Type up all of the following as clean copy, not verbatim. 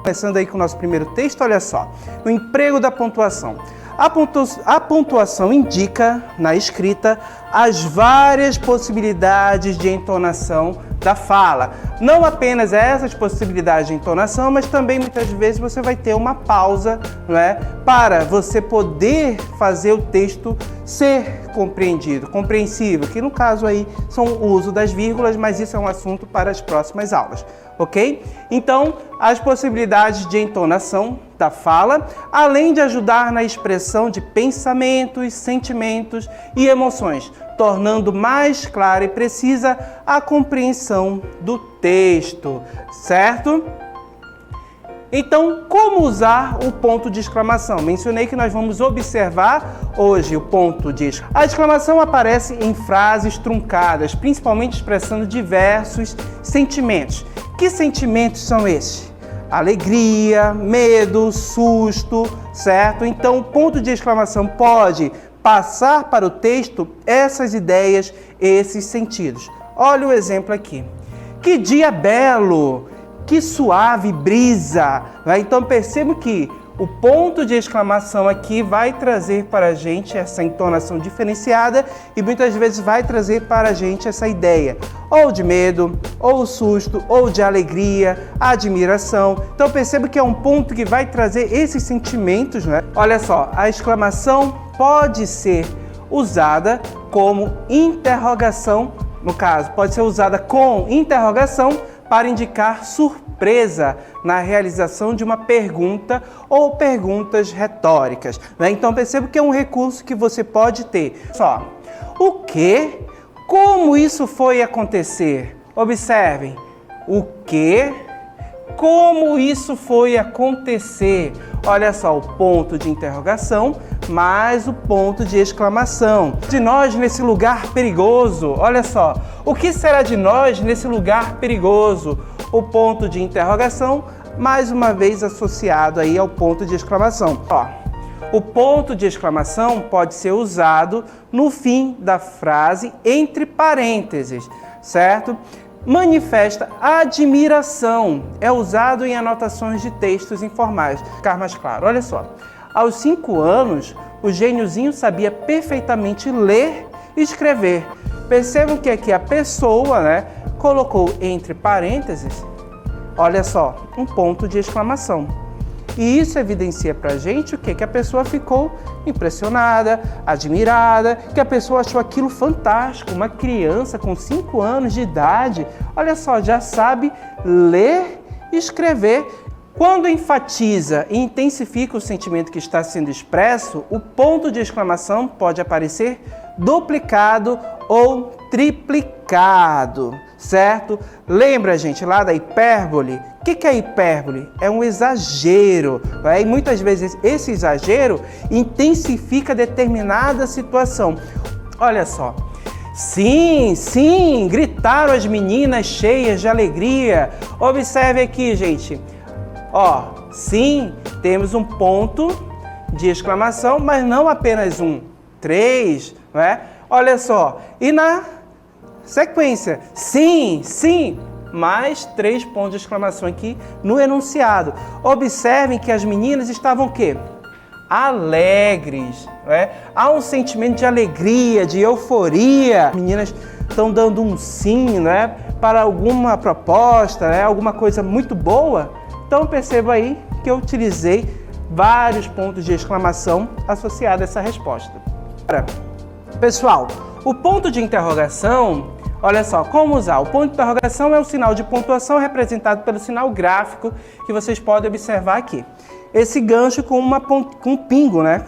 Começando aí com o nosso primeiro texto, olha só. O emprego da pontuação. A pontuação indica, na escrita, as várias possibilidades de entonação da fala. Não apenas essas possibilidades de entonação, mas também muitas vezes você vai ter uma pausa, não é? Para você poder fazer o texto ser compreendido, compreensível, que no caso aí são o uso das vírgulas, mas isso é um assunto para as próximas aulas, ok? Então, as possibilidades de entonação da fala, além de ajudar na expressão de pensamentos, sentimentos e emoções, tornando mais clara e precisa a compreensão do texto, certo? Então, como usar o ponto de exclamação? Mencionei que nós vamos observar hoje o ponto de exclamação. A exclamação aparece em frases truncadas, principalmente expressando diversos sentimentos. Que sentimentos são esses? Alegria, medo, susto, certo? Então, o ponto de exclamação pode passar para o texto essas ideias, esses sentidos. Olha o exemplo aqui. Que dia belo! Que suave brisa! Então percebo que o ponto de exclamação aqui vai trazer para a gente essa entonação diferenciada e muitas vezes vai trazer para a gente essa ideia ou de medo, ou susto, ou de alegria, admiração. Então percebo que é um ponto que vai trazer esses sentimentos, né? Olha só, a exclamação pode ser usada como interrogação, no caso, pode ser usada com interrogação para indicar surpresa na realização de uma pergunta ou perguntas retóricas, né? Então perceba que é um recurso que você pode ter. Só, o que? Como isso foi acontecer? Observem, o que? Como isso foi acontecer? Olha só, o ponto de interrogação mais o ponto de exclamação. De nós nesse lugar perigoso. Olha só, o que será de nós nesse lugar perigoso? O ponto de interrogação, mais uma vez associado aí ao ponto de exclamação. Ó, o ponto de exclamação pode ser usado no fim da frase entre parênteses, certo? Manifesta admiração. É usado em anotações de textos informais. Ficar mais claro, olha só. Aos 5 anos, o gêniozinho sabia perfeitamente ler e escrever. Percebam que aqui a pessoa, né, colocou entre parênteses, olha só, um ponto de exclamação. E isso evidencia pra gente o quê? Que a pessoa ficou impressionada, admirada, que a pessoa achou aquilo fantástico. Uma criança com 5 anos de idade, olha só, já sabe ler e escrever. Quando enfatiza e intensifica o sentimento que está sendo expresso, o ponto de exclamação pode aparecer duplicado ou triplicado, certo? Lembra, gente, lá da hipérbole? O que é hipérbole? É um exagero, né? E muitas vezes esse exagero intensifica determinada situação. Olha só. Sim, sim, gritaram as meninas cheias de alegria. Observe aqui, gente. Ó, sim, temos um ponto de exclamação, mas não apenas um. 3, não é? Olha só, e na sequência, sim, sim, mais 3 pontos de exclamação aqui no enunciado. Observem que as meninas estavam o quê? Alegres, não é? Há um sentimento de alegria, de euforia. As meninas estão dando um sim, não é? Para alguma proposta, né? Alguma coisa muito boa. Então perceba aí que eu utilizei vários pontos de exclamação associados a essa resposta. Agora, pessoal, o ponto de interrogação, olha só, como usar? O ponto de interrogação é o sinal de pontuação representado pelo sinal gráfico que vocês podem observar aqui. Esse gancho com um pingo, né?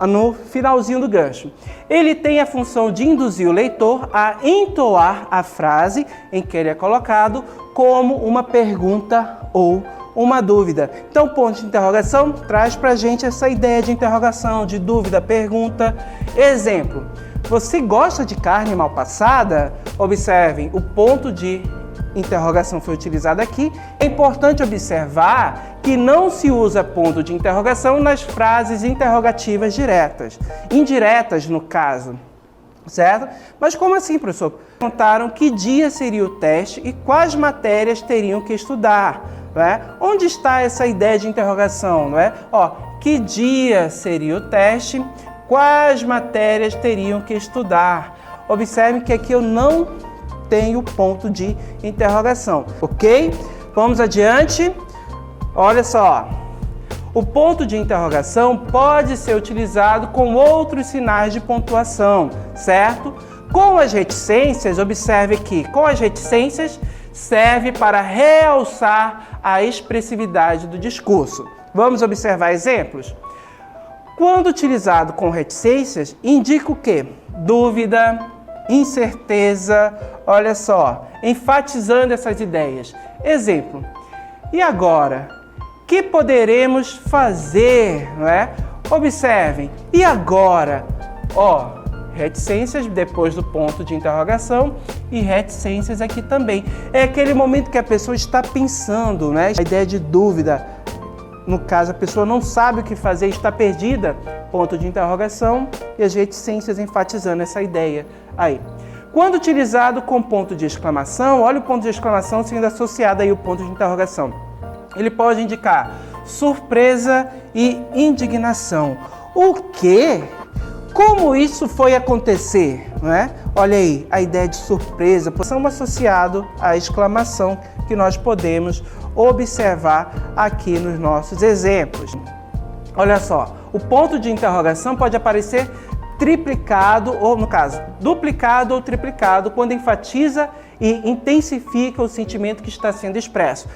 No finalzinho do gancho. Ele tem a função de induzir o leitor a entoar a frase em que ele é colocado como uma pergunta ou uma dúvida. Então, o ponto de interrogação traz pra gente essa ideia de interrogação, de dúvida, pergunta. Exemplo, você gosta de carne mal passada? Observem, o ponto de interrogação foi utilizado aqui. É importante observar que não se usa ponto de interrogação nas frases interrogativas diretas, indiretas no caso, certo? Mas como assim, professor? Perguntaram que dia seria o teste e quais matérias teriam que estudar. não é? Onde está essa ideia de interrogação, não é? Ó, que dia seria o teste? Quais matérias teriam que estudar? Observe que aqui eu não tenho ponto de interrogação, ok? Vamos adiante. Olha só. O ponto de interrogação pode ser utilizado com outros sinais de pontuação, certo? Com as reticências, observe aqui, com as reticências serve para realçar a expressividade do discurso. Vamos observar exemplos? Quando utilizado com reticências, indica o quê? Dúvida, incerteza, olha só, enfatizando essas ideias. Exemplo, e agora? Que poderemos fazer, não é? Observem, e agora? Ó, reticências depois do ponto de interrogação e reticências aqui também. É aquele momento que a pessoa está pensando, né? A ideia de dúvida, no caso a pessoa não sabe o que fazer, está perdida, ponto de interrogação e as reticências enfatizando essa ideia aí. Quando utilizado com ponto de exclamação, olha o ponto de exclamação sendo associado aí ao ponto de interrogação. Ele pode indicar surpresa e indignação. O quê? Como isso foi acontecer? Não é? Olha aí, a ideia de surpresa, são associado à exclamação que nós podemos observar aqui nos nossos exemplos. Olha só, o ponto de interrogação pode aparecer triplicado, ou no caso, duplicado ou triplicado, quando enfatiza e intensifica o sentimento que está sendo expresso.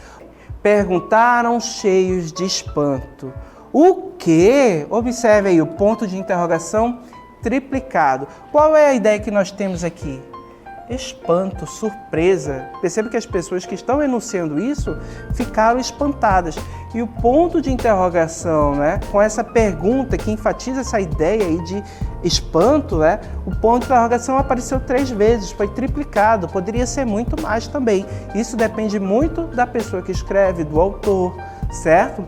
Perguntaram cheios de espanto. O quê? Observe aí o ponto de interrogação triplicado. Qual é a ideia que nós temos aqui? Espanto, surpresa. Percebe que as pessoas que estão enunciando isso ficaram espantadas. E o ponto de interrogação, né, com essa pergunta que enfatiza essa ideia aí de espanto, né, o ponto de interrogação apareceu 3 vezes, foi triplicado, poderia ser muito mais também. Isso depende muito da pessoa que escreve, do autor, certo?